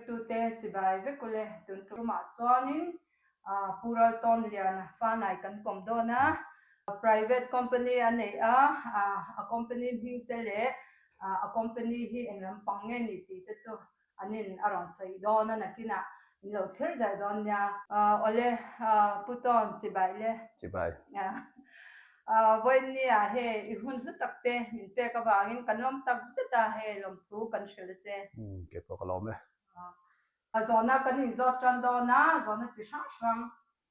tu te chibai ve kule tun truma chuanin pural ton lian fa nai kan kom do na private company anei a company hing te le a company hi englam pange ni ti te chu anin aron sai do na nakina lo thir jai don nya ole puton chibai le chibai when nia he I hun hu takte min pe ka wangin kanlom tak zeta he lom thu kan shelse ke ko kalom le zona kan in zot tran do na zona chi shang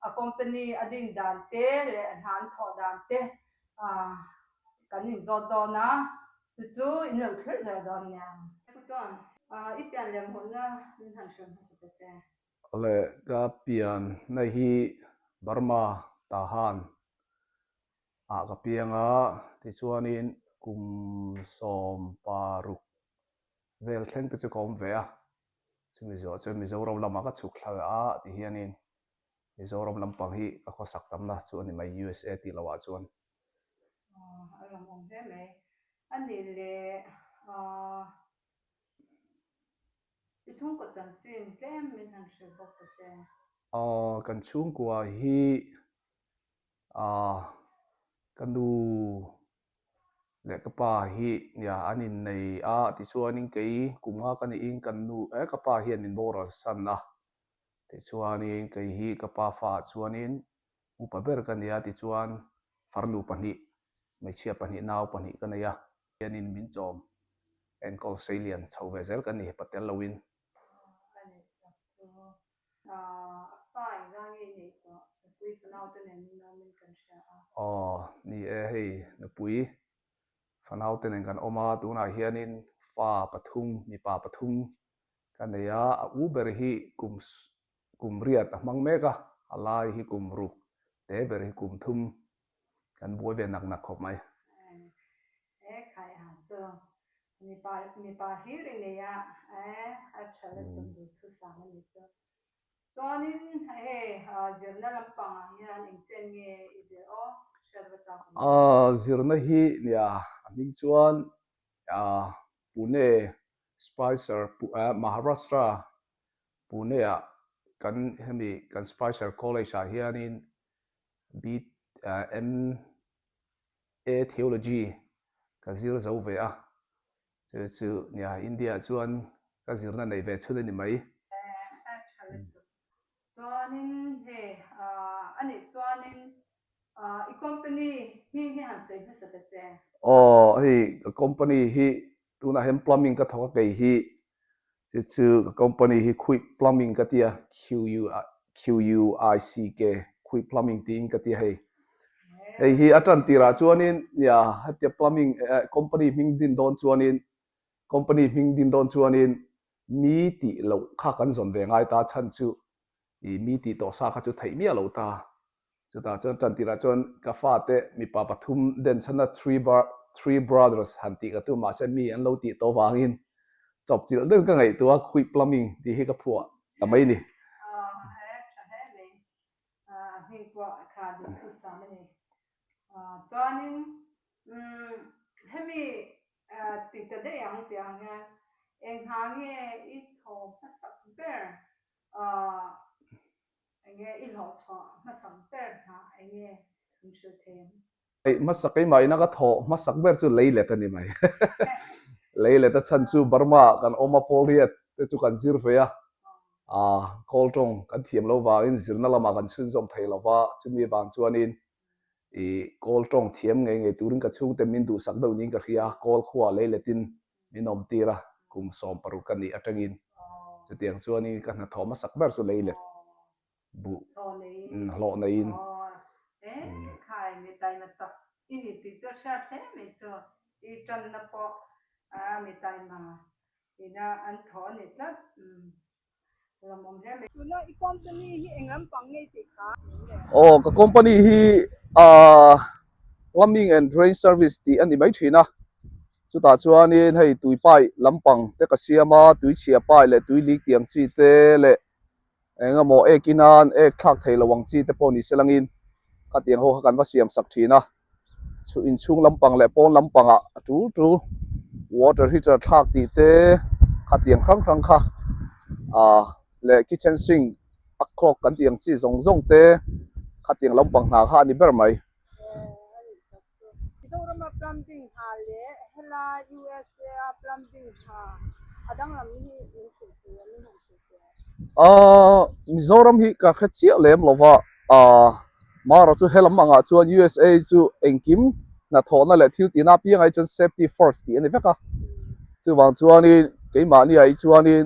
a company adin dan te le han tho dan te kan in zot do na chu in lo thir ja do nya puton ipian lem hon na min han shon ha se ole ga pian na hi Burma tahan ka pianga ti chuanin kum som paruk vel thleng te chu kom ve a chumi Mizoram lama ka chuk thla a ti hianin Mizoram lampang hi ka khosak tamna chu ani mai USA ti lawa chuan alam om ve me ani le ichung ko chan chin tlem min han shel bok te kan chung kwa hi kanu le ka pa hi ya anin nei ti chuanin kei kunga kan in kanu ka pa hian in boral san na ti chuanin kei hi ka pa fa chuanin upa ber kan ya ti chuan farnu pani mai chia pani naw pani kan ya hianin min chom enkol salian chhowe zel kan ni patel lowin ani chu pa ngangi ni to pui pnau te nen na min kan sha ni hei na pui fanau te nen kan oma tuna hianin fa pathum mi pa pathum kan ya uber hi kum riat mang meka alai hi kum ru te ber hi kum thum kan boi be nak khop mai khai chu mi pa hi ring ne ya a chale tun du thu sa ni chu chuanin he jirna lampang hian in chen nge ije zirna hi ya ming chuan Pune Spicer Maharashtra Pune kan hemi kan Spicer College hianin MA Theology ka zir zo ve chu nia India chuan ka zirna nei ve chule ni mai chuanin he ani chuanin I company hi han sei ha sa te hi company hi tuna hem plumbing ka thoka kei hi chu company hi Quick Plumbing ka tia QUICK Quick Plumbing tin ka tia hei hi atan tira chuanin ya hatia plumbing company ming din don chuanin mi ti lo kha kan zon ve ngai ta chan chu I mi ti to sa kha chu thei mi lo ta chu ta chuan tan tira chuan ka fa te mi pa pathum den chana three brothers han ti ka tu ma se mi an lo ti to wangin chop chil den ka ngai tua Quick Plumbing ti hi ka phua amai ni hi kwa kha du thu sa ni chuanin hemi ti ta de yang tiang ha eng ha nge I tho pasak ber nge I lo cho masam ber ha nge chu them masak ai mai na ka tho masak ber chu leile ta ni mai leile ta chan chu Burma kan oma poliat te chu kan zir fe koltong kan thiam lo wa in zirna lama kan chun zom thei lo wa chumi wang chuanin koltong thiam nge turin ka chung te min du sak do ning ka khia kol khwa leile tin minom tira kum som paru kan ni atangin chu tiang chuanin kan na thoma sak ber chu leile bu lo nei in khai mi tai na tak ini ti cho sha the me cho I chan na po mi tai ma ina an tho ni tla lamom he me tuna I company hi englam pang nge ti kha ka company hi plumbing and drain service ti ani mai thina chu ta chuanin hei tuipai lampang te ka siama tui chia pai le tui lik tiang chi te le engamo ekinan thak thei lawang chi te poni selangin ka tiang ho kan va siam sak thina chu in chung lampang le pon lampanga tu water heater thak ti te ka tiang khang kha le kitchen sink aklok kan tiang chi zong te khatiang lampang na kha ni ber mai Mizoram plumbing ha le hela USA plumbing ha adang lam ni in su tu ni han su tu Mizoram hi ka khachia lem lova mara chu helam anga chuan USA chu engkim na thona le thil tina pi ngai chun safety first ti ani veka chu wang chuan ni keima ni ai chuan ni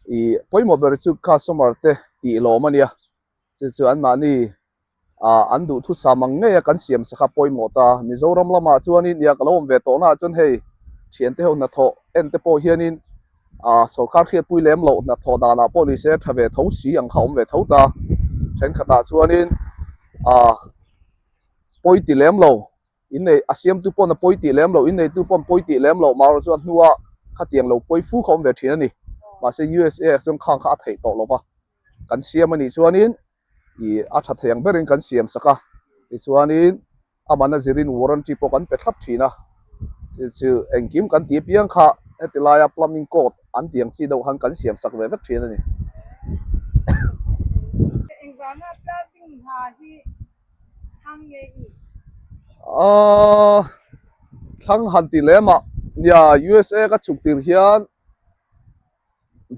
I poimo ber chu customer te ti lo mania chu an ma ni an du thu samang nge kan siam sakha poimo ta Mizoram lama chuan ni nia kalom ve to na chun hei thian te ho na tho en te po hianin sarkar khiat pui lem lo na tho dana police thave tho si ang khaum ve tho ta chen khata chuanin poiti lem lo in nei asiam tu pon na poiti lem lo in nei tu pon poiti lem lo mar chuan hnuwa khatiang lo poi fu khom ve thina ni ma se USA som khang kha thei to lo ba kan siam ani chuanin I a tha theng berin kan siam saka I chuanin amana zirin warranty po kan pe thlap thina chu engkim kan ti piang kha hetilaya plumbing code an tiang chi do han kan siam sak ve vek thina ni engwanga plumbing ha hi hang ye I thang han ti lema nia USA ka chuk tir hian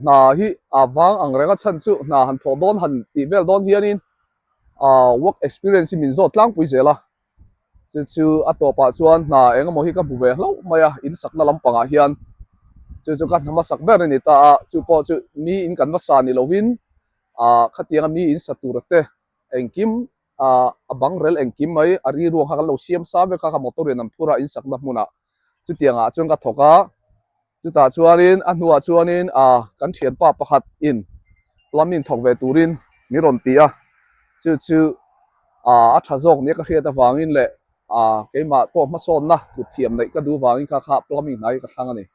na hi awang angrenga chan chu na han tho don han ti vel don hianin work experience min zo tlang pui zela chu atopa chuan na engamo hi ka bu ve hlo maya in sakna lampanga hian chu kan hama sak ber ni ta chu po chu mi in kan wasa ni lovin khatianga mi in saturate engkim abang rel engkim mai ari ruang kha lo siam sa ve kha motor en pura in sakna muna chu tianga chung ka thoka chu ta chuanin anhuwa chuanin kan thian pa pakhat in plumbing thok ve turin ni ron tia chu a thazok ne ka hriat awangin le keima to ma son na ku thiam nei ka du wangin kha plumbing nai ka thang ani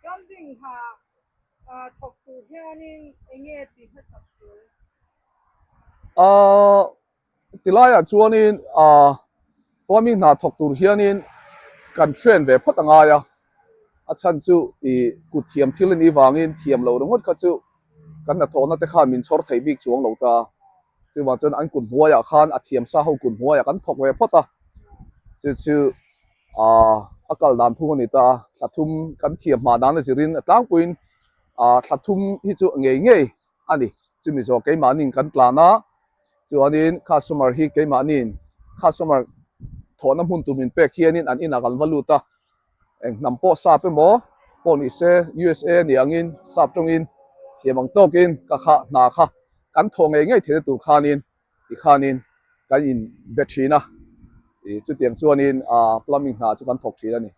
plumbing ha thok tu hianin enge ti ha sak tu tilaya chuanin plumbing na thok tur hianin kan train ve phat anga ya a chan chu I ku thiam thil ni wangin thiam lo rongot kha chu kan na thona te kha min chhor thei bik chuang lo ta chu wa chon an kun huaya khan a thiam sa ho kun huaya kan thok ve phata chu akal dan phu ni ta thlathum kan thiam ma dan zirin atlang puin thlathum hi chu ngei ani chu mi zo ke manin kan tlana chuanin customer hi ke manin customer thona hun tumin pe khianin an ina kan valuta eng nampo sa pe mo poni se USA ni angin sap tongin thiamang tokin ka kha na kha kan thong ngei the tu khanin kan in betrina chu tiang chuanin plumbing na chu kan thok thina ni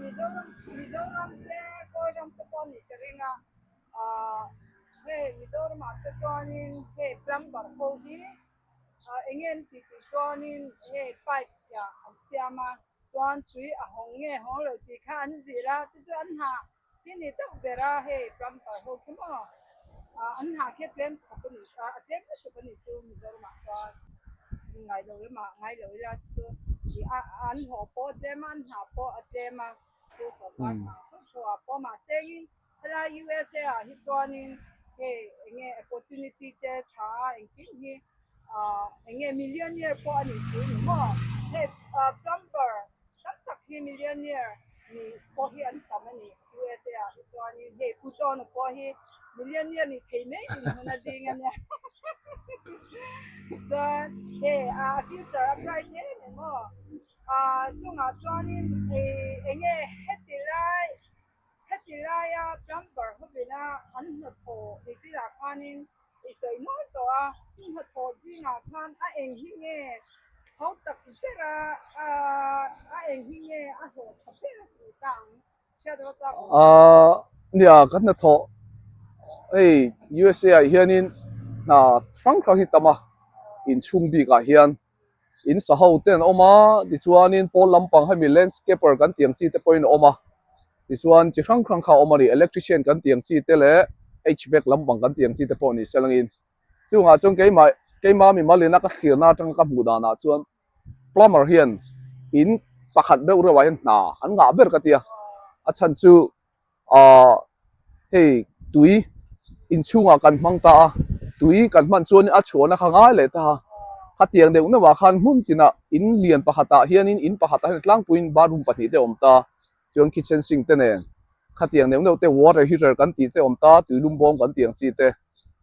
Mizoram le ko ram to poni teringa he Mizoram at chuanin he plumber ho hi engen ti chuanin he pipe ya siama chuan chui a hong nge hong lo ti kha an zira chu chuan ha ti ni tak bera he plumber ho kuma an ha khe tlen khapani atlen khapani chu Mizoram chuan ngai lo la chu an ho po deman ha po atema chu so pa chu po ma sengin la USA hi chuanin he enge opportunity te tha engkin hi enge millionaire po ani chu mo he plumber tak hi millionaire ni po hi an tamani USA hi chuanin he puton po hi millionaire ni theime ni hona ding ania so he future bright ne mo chunga chuanin enge hetilaya plumber hobina an na tho itira khanin isoi mo to na tho jinga khan a eng hi nge how tak pera a eng hi nge a ho pera tang shadow ta nia kan na tho hey USA hianin na frang hi tama in chungbi ka hian in sahau ten oma ti chuanin pol lampang hami landscaper kan tiang chi te point oma ti chuan chi khrang kha oma ni electrician kan tiang chi te le HVAC lampang kan tiang chi te pawh ni selangin chunga chung keima mi malina ka khirna tang ka budana chuan plumber hian in pakhat deuh rewa hin na an nga ber ka tia a chan chu hei tui in chunga kan hmang ta tui kan man chuan a chhuana kha ngai le ta khatiang deuh na wa khan hun tina in lian pakhata hianin in pakhata hin tlang puin bathroom pahnih te om ta chuan kitchen sink te nen khatiang deuh te water heater kan ti te om ta tuilum bom kan tiang chi te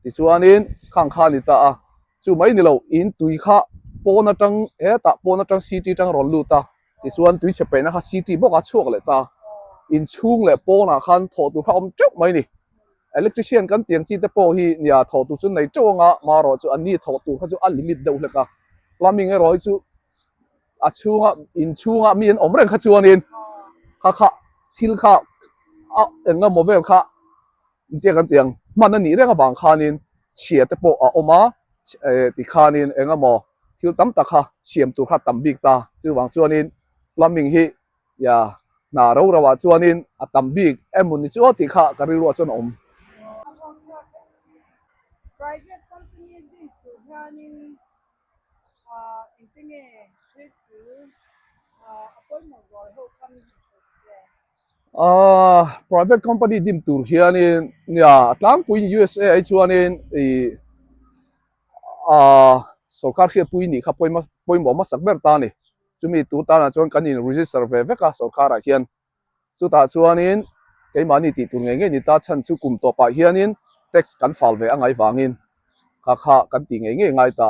ti chuanin khang kha ni ta a chu mai ni lo in tui kha pona tang ta pona tang city tang ron lu ta ti chuan tui chepe na kha city boka chuak le ta in chung le pona khan tho tu kha om chuk mai ni electrician kan tiang chi te po hi nia tho tu chun nei chonga ma ro chu ani tho tu kha chu a limit deuh hleka plumbing e roi chu a chunga in chunga mi en om reng kha chuanin kha thil kha a enga movel kha ti kan tiang man ani renga wang khanin chia te po a oma ti khanin enga mo thil tam ta kha siam tu kha tam bik ta chu wang chuanin plumbing hi ya na ro rawa chuanin a tam bik emuni chu ti kha ka ri ro chon om private company din tu hianin intinge chu appointment roi ho kam private company dim tur hianin ya tlang puin USA ai chuanin sarkar khia pui ni kha poimo ma sakber ta ni chumi tu ta na chuan kanin register ve veka sarkar a hian chu ta chuanin keimani ti tur nge ni ta chan chu kum to pa hianin tax kan fal ve angai wangin kha kan ti nge ngai ta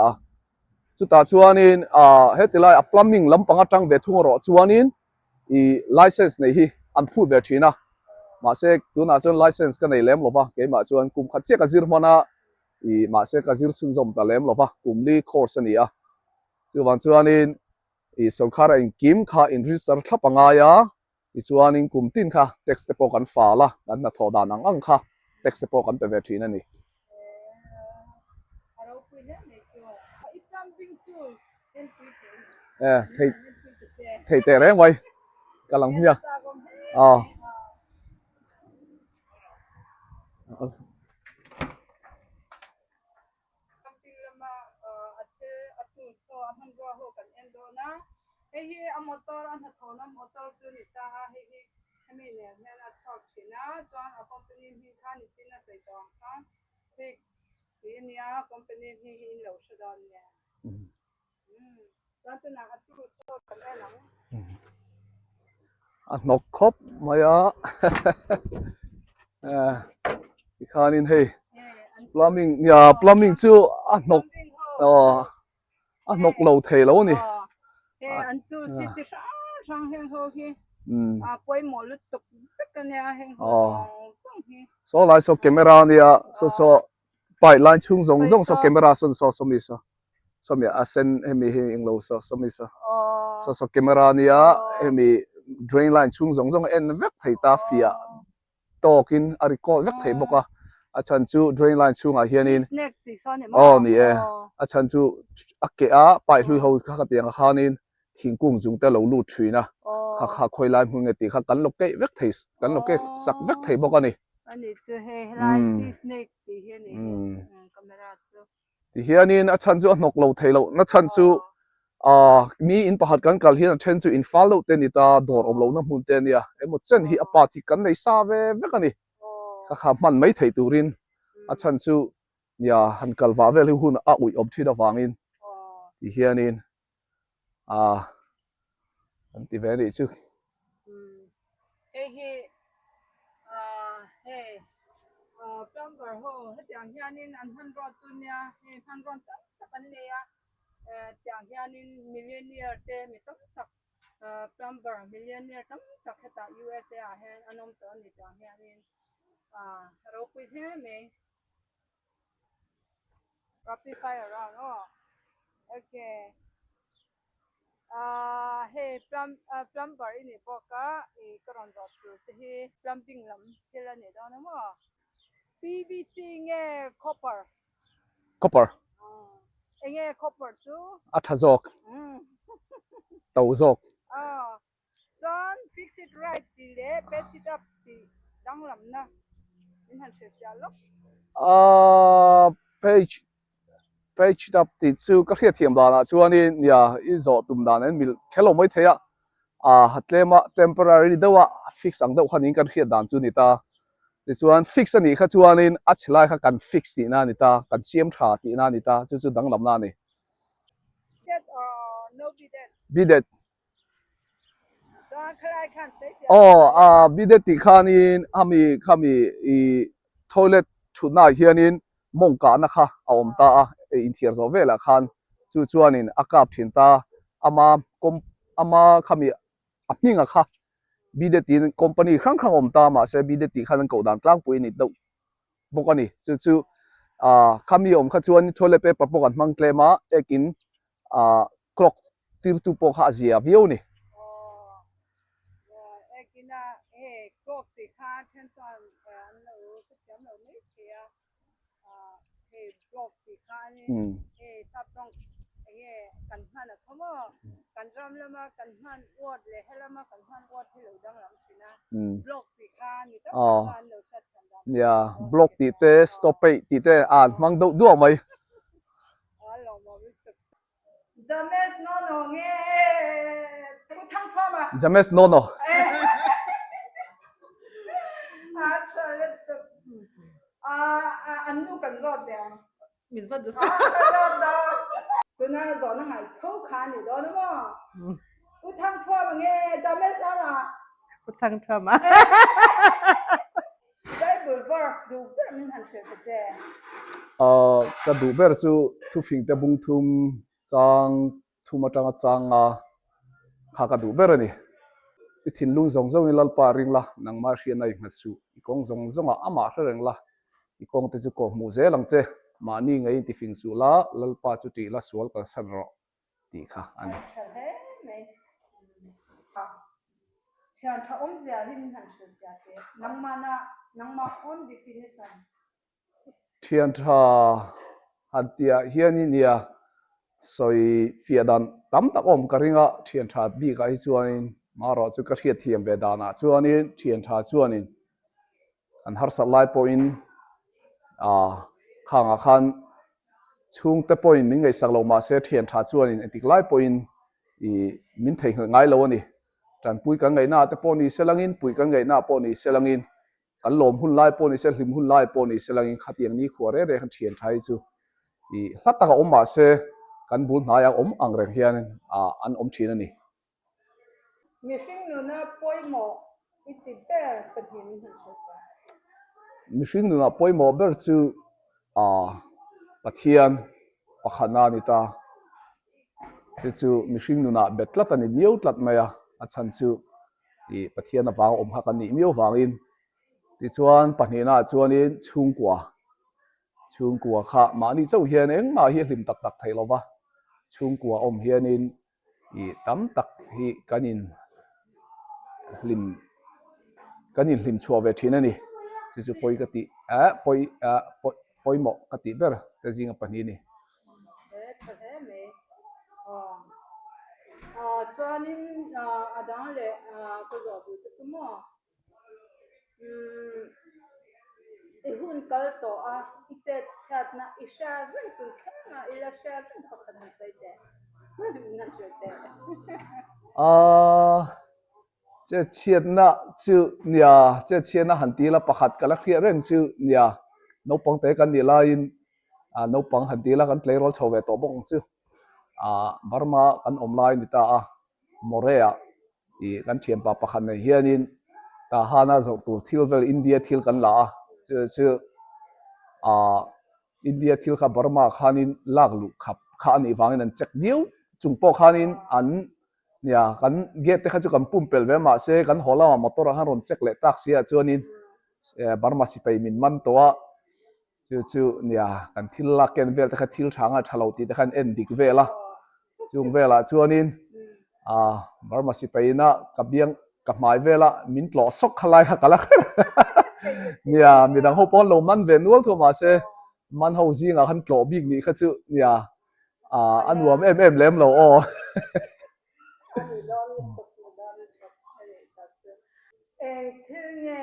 chu ta chuanin hetilai a plumbing lampanga tang ve thung ro chuanin license nei hi an phu ve thina ma se tu na chuan license ka nei lem lova keima chuan kum khat che ka zir hmana ma se ka zir sun zom ta lem lova kumli course ani a chu wan chuanin sarkar in kim kha in register thlapanga ya chuanin kum tin kha tax te po kan fala kan na tho dan ang kha tax te po kan pe ve thina ni thei te reng wai kalang hia hi a motor an thona motor chu ni ta hi hemi ne a chok china chuan a company hi kha ni china sei tong kha hi nia company hi in lo shadon ne chuan tuna a chu chu kan elang a nok khop maya khanin hei plumbing chu a nok lo thei lo ni an chu si chi sang heng ho hi poi mo lu tuk kan ya heng ho song hi so lai so camera nia so pai line chung zong so camera son so mi so mi asen hemi hi englo so mi so camera nia hemi drain line chung zong en vek thei ta fia tokin a recall vek thei boka a chan chu drain line chung a hianin ni a chan chu ake a pai hlui ho kha tiang khanin thingkung zung te lo lu thina kha khoi lai hmun nge ti kha kan loke vek thei kan loke sak vek thei boka ni ani chu he lai si snake ti hianin camera chu ti hianin a chan chu a nok lo thei lo na chan chu mi in pahat kan kal hian then chu in follow te ni ta dor om lo na hmun te nia emo chen hi apa thi kan nei sa ve vek ani kha man mai thei turin a chan chu nia han kal wa vel hun a ui ob thina wangin ti hianin an ti ve ni chu hi plumber ho hetiang hianin an han ro chu nia he han ron tak kan ne ya tiang hianin millionaire te mi tak plumber millionaire tam tak heta USA a hen anom to ni tiang hianin ro pui the me rapid fire round okay hey plumber ini boka karon ro tu hi plumbing lam thela ne da mo PVC nge copper nge copper chu athazok tawzok John fix it right ti le patch it up ti dang lam na in han se ya lo page up ti chu ka khia thiam da na chuanin ya i zo tum dan en mil khelo mai theya hatlema temporary dawa fix ang daw khanin kan khiat dan chu ni ta ti chuan fix ani kha chuanin a chilai kha kan fix ti na ni ta kan siam tha ti na ni ta chu dang lam na ni that no bidet bidet so khlai khan sei bidet ti khanin khami I toilet thuna hianin mongka na kha awm ta in thiar zo vela khan chu chuanin akap thin ta ama khami apinga kha bidet tin company khang om ta ma se bidet ti khan ko dan tlang pui ni do bokani chu khami om kha chuan toilet paper pokan mang klema ekin clock tir tu po kha zia view ni ekina clock ti kha then san an lo cham lo mai sia clock ti kha ni saprong kan han a khomo kan ram lama kan han word le helama kan han word helo dang lam sina block ti kha ni ta kan lo chat kan dam ya block ti te stop ti te mang do du mai lo mo james no nge ku thang thama james no anu kan zot de min fa dus kuna zo na ngai thau kha ni do na mo ku thang thama nge james na ku thang thama Bible verse du per min han che te ka du ber chu thu fing te bung thum chang thuma tanga changa kha ka du ber ani ithin lung zong zong ilal pa ring la nang ma hrian ai ngasu ikong zong zonga ama hreng la ikong te chu ko mu ze lang che ma ni ngai ti fing su la lal pa chu ti la sual ka san ro ti kha ani he me thian tha om zia hin han che te nang ma on definition thian tha hantia hiani nia soi fiadan tam tak om karinga thian tha bi ka hi chuanin maro chu ka hriat thiam ve dana chuanin thian tha chuanin an har sa lai point khanga khan chung te point min ngai sak lo ma se thian tha chuanin etik lai point I min thei ngai lo ani tan pui kan ngai na te poni selangin pui kan ngai na poni selangin kan lom hun lai poni se hlim hun lai poni selangin khatiang ni khuare re khan thian thai chu I hlataka om ma se kan bul na yang om ang reng hian an om thin ani mi hring nu na poimo iti ber pathin han che mi hring nu na poimo ber chu pathian pakhana ni ta chu mi hring nu na betlat ani miau tlat maya a chan chu I pathian awang om ha kan ni miau wangin ti chuan panina chuanin chungkwa kha mani chau hian eng ma hi hlim tak tak thei lova chungkwa om hianin I tam tak hi kanin hlim chua ve thin ani chu poi ka ti poimo ka ti ber te jinga pani ni he me chuanin adang le ko zo bu te chumo hun kal to iche chat na isha rin kun khana ila sha rin pakhan han sai te nan che te che chiat na chu nia che chiat na han ti la pakhat kala khria reng chu nia no pang te kan ni la in no pang han ti la kan play role chowe to bong chu Burma kan online ni ta Morea I kan thiam pa pakhan nei hianin ta hana zo tur thilvel India thil kan la chu India thil kha Burma khanin laglu khap kha ani wangin an check diu chungpo khanin an nia kan gate te kha chu kan pumpel ve ma se kan hola motor han ron check le tak sia chuanin Burma sipai min man towa chu nia kan thil la ken vel te kha thil thanga thalo ti te khan en dik vela chung vela chuanin Burma sipai na kabiang ka mai vela min tlo sok khalai kha kala nia midang ho pon lo man ve nual tho ma se man ho zinga khan tlo big ni kha chu nia anuam em lem lo ani don tok na dan tok ani ta che thil nge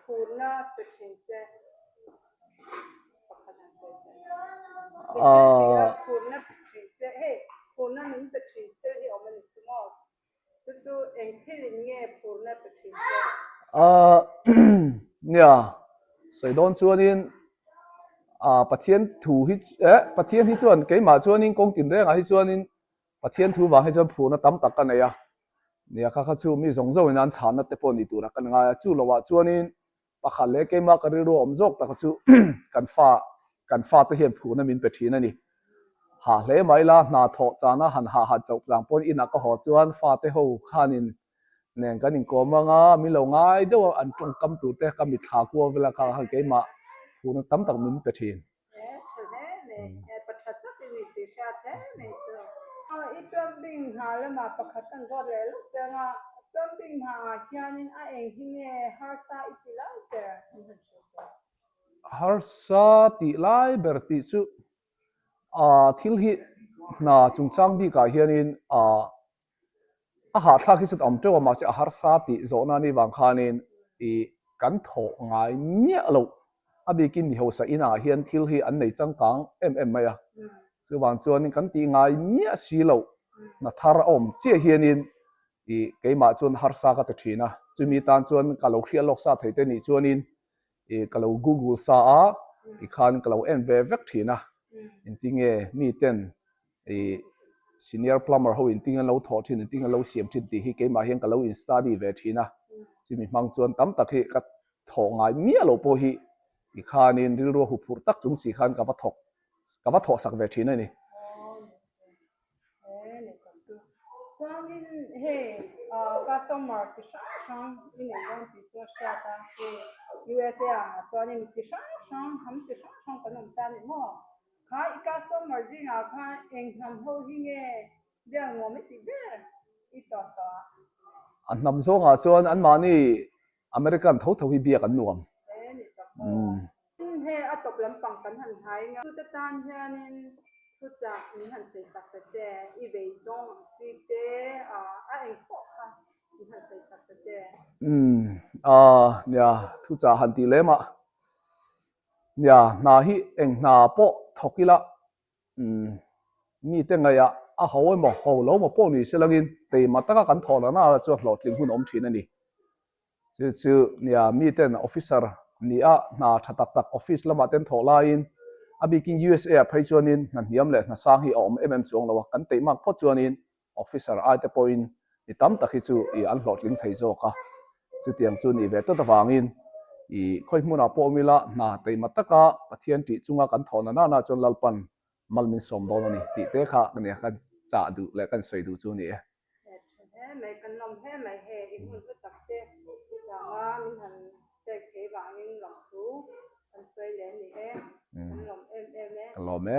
phuna pathin che pakhan han sai te phuna pathin che he phuna min pathin che hi om ni chumo Su eng thilin nge phurna pathin เนี่ยสวยโดนชวนนินประเทศถูฮิประเทศที่ชวนเกี่ยมาชวนนินกงจินเรื่องที่ชวนนินประเทศถูว่าให้ชวนผู้นั้นตั้มตักกันเนี่ยข้าชูมีสงฆ์วิญญาณฐานนั่นแต่ปนนี่ตัวนักกันง่ายชูเราว่าชวนนินปะขันเล็กเกี่ยมากันรู้อมจกแต่ข้าชูกันฟ้าตัวเห็นผู้นั้นมินเป็นทีนั่นนี่หาเล่ไม่ละนาทอจานะหันจบหลังปนอินักก็หอจวนฟ้าเตหูขานินเนี่ยกันอินโกมังมีเหล่าง่ายเดี๋ยวอันตรงกำตัวเตะกำมิดหากลัวเวลาข้าหันเกี่ยมาผู้นั้นตั้มตักมินเป็นที pathatak ni ti sha the me chu I plumbing ha la ma pakhatan god le lu changa plumbing ha hianin a eng hinge harsa itila te harsa ti lai ber ti chu thil hi na chungchang bi ka hianin ha thla khi sut am to ma se harsa ti zona ni wang khanin I kan tho ngai nia lo abikin mi hosa ina hian thil hi an nei changkang maya chu wan chuan kan ti ngai nia si lo na thar om che hianin keima chuan harsa ka ta thina chumi tan chuan ka lo khrial lok sa theite ni chuanin ka lo google sa khan ka lo en ve vek thina intinge mi ten senior plumber ho intinge lo tho thin intinge lo siam thin ti hi keima hian ka lo in study ve thina chumi mang chuan tam tak hi ka tho ngai mia lo po hi khanin rilro hu phur tak chung si khan ka ba tho sak ve thina ni chuanin he customer chi sang in a gon ti chu sha ta he USA chuanin chi sang ham chi sang kanom ta ni mo kha I customer jinga kha eng ham ho hi nge dia ngo mi ti ber I to an nam zonga chuan an mani American tho hi bia kan nuam he atop lampang kan han hai nga tu ta tan hianin thu cha ni han sei sak ta che I ve zong chi te a eng kho kha ni han sei sak ta che nya thu cha han ti lema nya na hi eng na po thokila mi te ngaya a hoi mo ho lo mo po ni selangin te mataka kan thona na chu hlot ling hun om thin ani chu nya mi ten officer ni a na thatak tak office lama ten thola in abikin USA phai chuanin na hiam le na sang hi om chuang lo kan te mak pho chuanin officer ai te point ni tam takhi chu I an hlot ling thei zo ka chu tiang chu ni ve to ta wangin khoi muna po mila na te mataka pathian ti chunga kan thona na chon lalpan malmin som do ni ti te kha ne kha cha du le kan sei du chu ni me kan nom he mai he I hun tu tak te ma min han te ke wangin lam tu kan sei le ni he kan nom em lo me